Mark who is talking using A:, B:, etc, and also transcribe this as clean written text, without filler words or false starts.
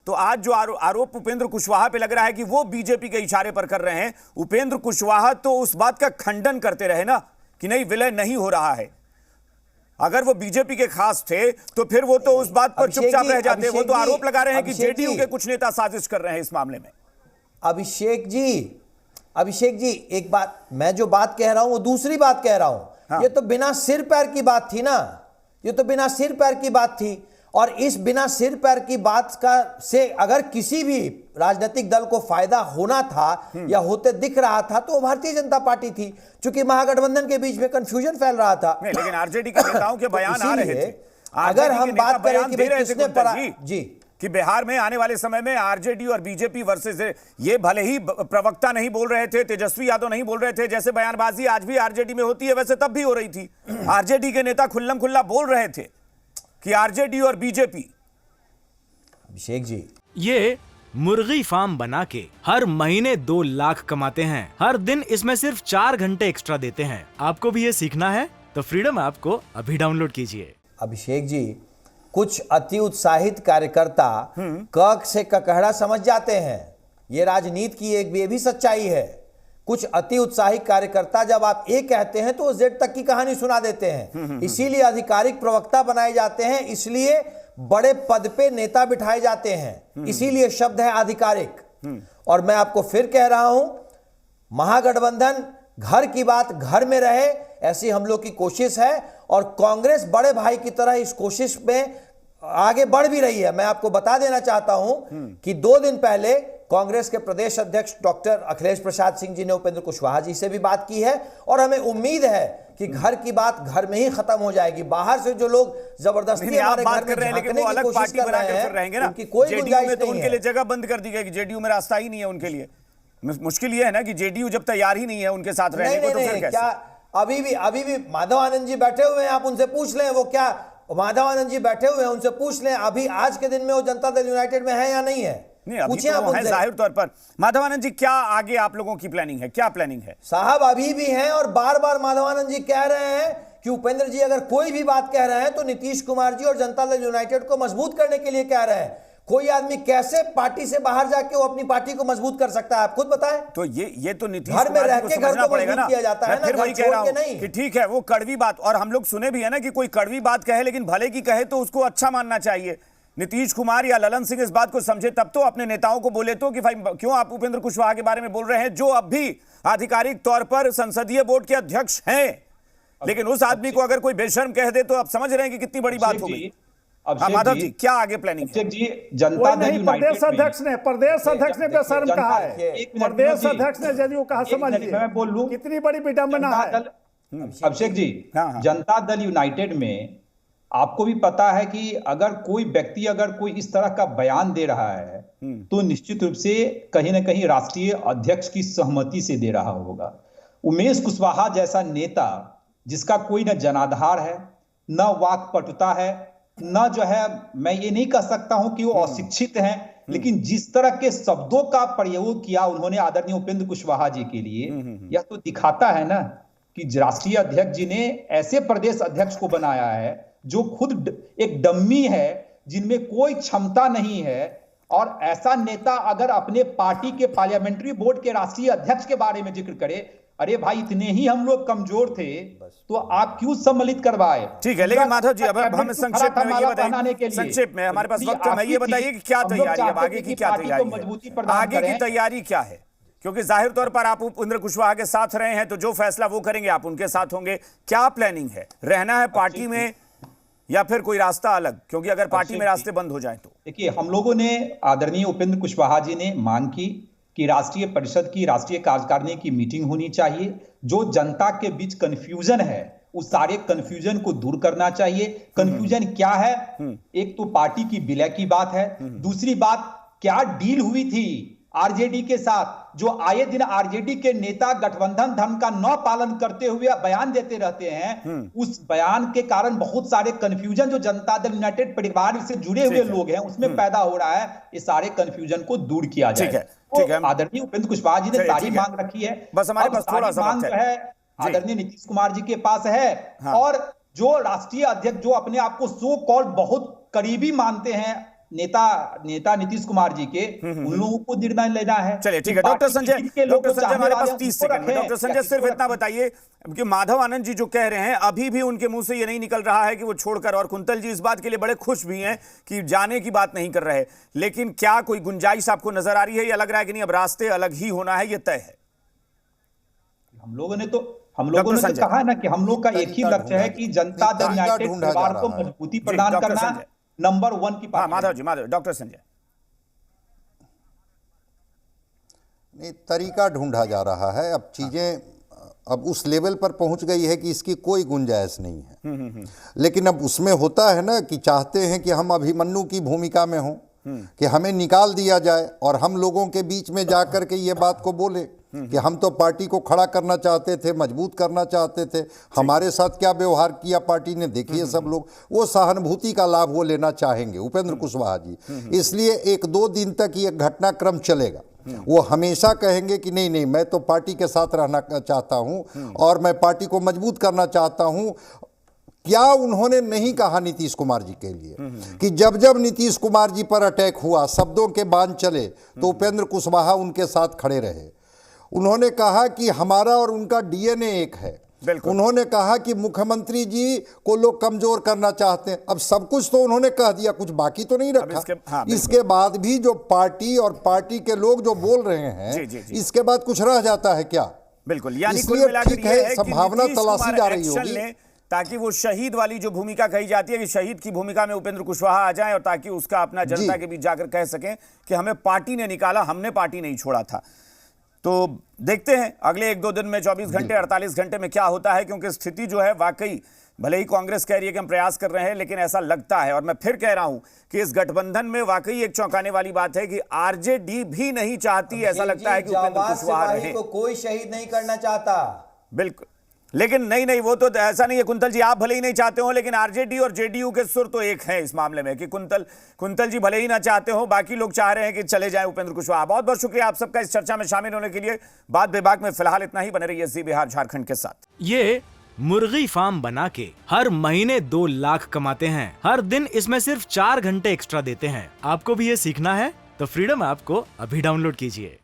A: तो आज जो आरोप उपेंद्र कुशवाहा पे लग रहा है कि वो बीजेपी के इशारे पर कर रहे हैं, उपेंद्र कुशवाहा तो उस बात का खंडन करते रहे ना कि नहीं, विलय नहीं हो रहा है। अगर वो बीजेपी के खास थे तो फिर वो तो उस बात पर चुपचाप रह जाते। वो तो आरोप लगा रहे हैं कि जेडीयू के कुछ नेता साजिश कर रहे हैं इस मामले में।
B: अभिषेक जी एक बात, मैं जो बात कह रहा हूं वो दूसरी बात कह रहा हूं। हाँ। ये तो बिना सिर पैर की बात थी ना, ये तो बिना सिर पैर की बात थी। और इस बिना सिर पैर की बात का से अगर किसी भी राजनीतिक दल को फायदा होना था या होते दिख रहा था तो भारतीय जनता पार्टी थी, क्योंकि महागठबंधन के बीच में कंफ्यूजन फैल रहा था।
A: नहीं, लेकिन आरजेडी के नेताओं के बयान आ रहे थे।
B: अगर हम बात करें कि भाई किसने पढ़ा जी
A: कि बिहार में आने वाले समय में आरजेडी और बीजेपी वर्सेस, ये भले ही प्रवक्ता नहीं बोल रहे थे, तेजस्वी यादव नहीं बोल रहे थे, जैसे बयानबाजी आज भी आरजेडी में होती है वैसे तब भी हो रही थी। आरजेडी के नेता खुल्लम खुल्ला बोल रहे थे कि आरजेडी और बीजेपी।
B: अभिषेक जी,
C: ये मुर्गी फार्म बना के हर महीने 2 लाख कमाते हैं। हर दिन इसमें सिर्फ 4 घंटे एक्स्ट्रा देते हैं। आपको भी ये सीखना है तो फ्रीडम ऐप को अभी डाउनलोड कीजिए।
B: अभिषेक जी, कुछ अति उत्साहित कार्यकर्ता कक से ककहड़ा समझ जाते हैं। ये राजनीति की एक ये भी सच्चाई है। कुछ अति उत्साहित कार्यकर्ता जब आप ए कहते हैं तो वो जेड तक की कहानी सुना देते हैं। इसीलिए आधिकारिक प्रवक्ता बनाए जाते हैं, इसलिए बड़े पद पे नेता बिठाए जाते हैं, इसीलिए शब्द है आधिकारिक। और मैं आपको फिर कह रहा हूं, महागठबंधन घर की बात घर में रहे, ऐसी हम लोग की कोशिश है। और कांग्रेस बड़े भाई की तरह इस कोशिश में आगे बढ़ भी रही है। मैं आपको बता देना चाहता हूं कि 2 दिन पहले कांग्रेस के प्रदेश अध्यक्ष डॉक्टर अखिलेश प्रसाद सिंह जी ने उपेंद्र कुशवाहा जी से भी बात की है। और हमें उम्मीद है कि घर की बात घर में ही खत्म हो जाएगी। बाहर से जो लोग जबरदस्ती हमारे घर में झांकने की कोशिश कर रहे हैं, उनकी कोई गुंजाइश नहीं है।
A: उनके लिए जगह बंद कर दी गई, जेडीयू में रास्ता ही नहीं है उनके लिए। मुश्किल ये है ना कि जेडीयू जब तैयार ही नहीं है उनके साथ रहने को, तो फिर कैसे?
B: क्या अभी भी माधव आनंद जी बैठे हुए हैं, आप उनसे पूछ लें। वो क्या माधव आनंद जी बैठे हुए हैं, उनसे पूछ लें अभी आज के दिन में वो जनता दल यूनाइटेड में है या नहीं है।
A: पूछिए आप उनसे। जाहिर तौर पर माधवानंद जी, क्या आगे आप लोगों की प्लानिंग है, क्या प्लानिंग है?
B: साहब अभी भी हैं और बार बार माधवानंद जी कह रहे हैं कि उपेंद्र जी अगर कोई भी बात कह रहे हैं तो नीतीश कुमार जी और जनता दल यूनाइटेड को मजबूत करने के लिए कह रहे हैं। कोई आदमी कैसे पार्टी से बाहर जाके वो अपनी पार्टी को मजबूत कर सकता है, आप खुद बताएं।
A: तो ये तो नीतीश
B: घर में रह के घर को
A: पड़ेगा ना,
B: किया जाता है ना,
A: फिर वही कह रहा हूं
B: नहीं
A: कि ठीक है वो कड़वी बात, और हम लोग सुने भी है ना कि कोई कड़वी बात कहे लेकिन भले की कहे तो उसको अच्छा मानना चाहिए। नीतीश कुमार या ललन सिंह इस बात को समझे तब तो अपने नेताओं को बोले तो कि भाई क्यों आप उपेंद्र कुशवाहा के बारे में बोल रहे हैं, जो अब भी आधिकारिक तौर पर संसदीय बोर्ड के अध्यक्ष हैं। लेकिन उस आदमी को अगर कोई बेशर्म कह दे तो आप समझ रहे हैं कि कितनी बड़ी बात हो गई। माधव जी, क्या आगे प्लानिंग है?
D: जी, जनता दल यूनाइटेड
E: प्रदेश अध्यक्ष ने बेशर्म कहा है। प्रदेश अध्यक्ष ने जदयू कहा, समझिए
D: मैं बोल लूं,
E: कितनी बड़ी विडंबना है।
D: अभिषेक जी, जनता दल यूनाइटेड में आपको भी पता है कि अगर कोई व्यक्ति अगर कोई इस तरह का बयान दे रहा है तो निश्चित रूप से कहीं ना कहीं राष्ट्रीय अध्यक्ष की सहमति से दे रहा होगा। उमेश कुशवाहा जैसा नेता जिसका कोई न जनाधार है, न वाक्पटुता है, न जो है, मैं ये नहीं कह सकता हूं कि वो अशिक्षित हैं, लेकिन जिस तरह के शब्दों का प्रयोग किया उन्होंने आदरणीय उपेंद्र कुशवाहा जी के लिए, यह तो दिखाता है ना कि राष्ट्रीय अध्यक्ष जी ने ऐसे प्रदेश अध्यक्ष को बनाया है जो खुद एक डम्मी है, जिनमें कोई क्षमता नहीं है। और ऐसा नेता अगर अपने पार्टी के पार्लियामेंट्री बोर्ड के राष्ट्रीय अध्यक्ष के बारे में जिक्र करे, अरे भाई इतने ही हम लोग कमजोर थे तो आप क्यों सम्मिलित करवाए?
A: ठीक है, लेकिन माधव जी अब हम संक्षेप में ये बताइए, संक्षेप में हमारे पास वक्त है, ये बताइए कि क्या तैयारी है, आगे की क्या तैयारी है, आगे की तैयारी क्या है? क्योंकि जाहिर तौर पर आप उपेंद्र कुशवाहा के साथ रहे हैं तो जो फैसला वो करेंगे आप उनके साथ होंगे। क्या प्लानिंग है? रहना है पार्टी में या फिर कोई रास्ता अलग? क्योंकि अगर पार्टी में रास्ते बंद हो जाएं तो
D: देखिए, हम लोगों ने आदरणीय उपेंद्र कुशवाहा जी ने मांग की कि राष्ट्रीय परिषद की राष्ट्रीय कार्यकारिणी की मीटिंग होनी चाहिए। जो जनता के बीच कंफ्यूजन है उस सारे कंफ्यूजन को दूर करना चाहिए। कंफ्यूजन क्या है? एक तो पार्टी की विलय की बात है, दूसरी बात क्या डील हुई थी आरजेडी के साथ, जो आए दिन आरजेडी के नेता गठबंधन धर्म का न पालन करते हुए बयान देते रहते हैं। उस बयान के कारण बहुत सारे कंफ्यूजन जो जनता दल यूनाइटेड परिवार से जुड़े हुए लोग हैं उसमें पैदा हो रहा है। ये सारे कंफ्यूजन को दूर किया जाए।
A: ठीक है,
D: आदरणीय उपेंद्र कुशवाहा जी ने सारी मांग रखी है।
A: बस हमारे पास थोड़ा सा
D: मांग है आदरणीय नीतीश कुमार जी के पास है। और जो राष्ट्रीय अध्यक्ष जो अपने आप को सो कॉल्ड बहुत करीबी मानते हैं नेता नीतीश कुमार जी के, उन लोगों को निर्णय लेना है।
A: चलिए ठीक है डॉक्टर संजय हमारे पास 30 सेकंड में। डॉक्टर संजय सिर्फ इतना बताइए कि माधव आनंद जी जो कह रहे हैं अभी भी उनके मुंह से ये नहीं निकल रहा है कि वो छोड़कर, और कुंतल जी इस बात के लिए बड़े खुश भी हैं कि जाने की बात नहीं कर रहे, लेकिन क्या कोई गुंजाइश आपको नजर आ रही है या लग रहा है कि नहीं अब रास्ते अलग ही होना है, ये तय है?
D: हम लोगों ने तो कहा ना कि हम लोग का एक ही लक्ष्य है कि जनता दल यूनाइटेड परिवार को मजबूती प्रदान करना नंबर 1 की पार्टी।
A: माधव डॉक्टर संजय।
F: नहीं, तरीका ढूंढा जा रहा है। अब चीजें अब उस लेवल पर पहुंच गई है कि इसकी कोई गुंजाइश नहीं है। लेकिन अब उसमें होता है ना कि चाहते हैं कि हम अभिमन्यु की भूमिका में हों, कि हमें निकाल दिया जाए और हम लोगों के बीच में जाकर के ये बात को बोले कि हम तो पार्टी को खड़ा करना चाहते थे, मजबूत करना चाहते थे, हमारे साथ क्या व्यवहार किया पार्टी ने देखिए सब लोग। वो सहानुभूति का लाभ वो लेना चाहेंगे उपेंद्र कुशवाहा जी, इसलिए 1-2 दिन तक ये घटनाक्रम चलेगा। वो हमेशा कहेंगे कि नहीं नहीं मैं तो पार्टी के साथ रहना चाहता हूं और मैं पार्टी को मजबूत करना चाहता हूं। क्या उन्होंने नहीं कहा नीतीश कुमार जी के लिए कि जब जब नीतीश कुमार जी पर अटैक हुआ, शब्दों के बांध चले, तो उपेंद्र कुशवाहा उनके साथ खड़े रहे। उन्होंने कहा कि हमारा और उनका डीएनए एक है। उन्होंने कहा कि मुख्यमंत्री जी को लोग कमजोर करना चाहते हैं। अब सब कुछ तो उन्होंने कह दिया, कुछ बाकी तो नहीं रखा। इसके बाद भी जो पार्टी और पार्टी के लोग जो बोल रहे हैं, इसके बाद कुछ रह जाता है क्या?
A: बिल्कुल, यानी
F: इसलिए ठीक है, संभावना तलाशी जा रही होगी
A: ताकि वो शहीद वाली जो भूमिका कही जाती है कि शहीद की भूमिका में उपेंद्र कुशवाहा आ जाए और ताकि उसका अपना जनता के बीच जाकर कह सकें कि हमें पार्टी ने निकाला, हमने पार्टी नहीं छोड़ा था। तो देखते हैं अगले 1-2 दिन में, 24 घंटे 48 घंटे में क्या होता है, क्योंकि स्थिति जो है वाकई, भले ही कांग्रेस कह रही है कि हम प्रयास कर रहे हैं, लेकिन ऐसा लगता है, और मैं फिर कह रहा हूं कि इस गठबंधन में वाकई एक चौंकाने वाली बात है कि आरजेडी भी नहीं चाहती, ऐसा लगता है कि उपेंद्र कुशवाहा रहे।
B: कोई शहीद नहीं करना चाहता।
A: बिल्कुल, लेकिन नहीं वो तो ऐसा नहीं है कुंतल जी, आप भले ही नहीं चाहते हो, लेकिन आरजेडी और जेडीयू के सुर तो एक हैं इस मामले में कि कुंतल जी भले ही ना चाहते हो, बाकी लोग चाह रहे हैं कि चले जाए उपेंद्र कुशवाहा। बहुत बहुत शुक्रिया आप सबका इस चर्चा में शामिल होने के लिए। बात बेबाक में फिलहाल इतना ही। बने रहिए जी बिहार झारखंड के साथ।
C: ये मुर्गी फार्म बना के हर महीने 2 लाख कमाते हैं। हर दिन इसमें सिर्फ 4 घंटे एक्स्ट्रा देते हैं। आपको भी ये सीखना है तो फ्रीडम ऐप को अभी डाउनलोड कीजिए।